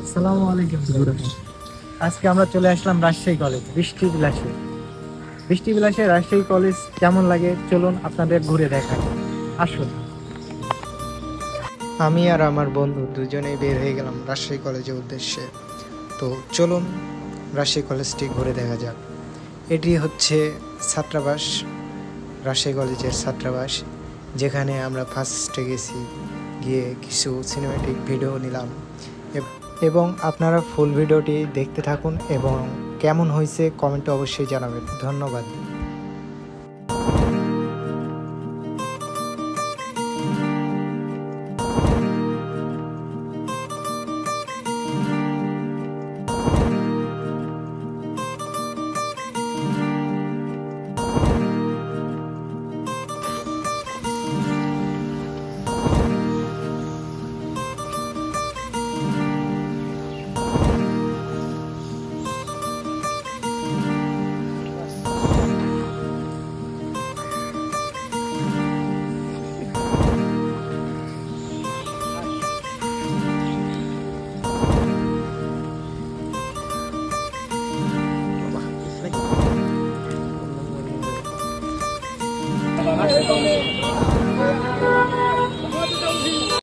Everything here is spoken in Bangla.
আসসালামু আলাইকুম। আজকে আমরা চলে আসলাম রাজশাহী কলেজ বৃষ্টি বিলাসে। বৃষ্টি বিলাসে রাজশাহী কলেজ কেমন লাগে চলুন আপনাদের ঘুরে দেখাই, আসুন। আমি আর আমার বন্ধু দুজনেই বের হয়ে গেলাম রাজশাহী কলেজের উদ্দেশ্যে। তো চলুন রাজশাহী কলেজটি ঘুরে দেখা যাক। এটি হচ্ছে ছাত্রাবাস, রাজশাহী কলেজের ছাত্রাবাস, যেখানে আমরা ফার্স্টে গেছি, গিয়ে কিছু সিনেম্যাটিক ভিডিও নিলাম এবং আপনারা ফুল ভিডিওটি দেখতে থাকুন এবং কেমন হয়েছে কমেন্টে অবশ্যই জানাবেন। ধন্যবাদ।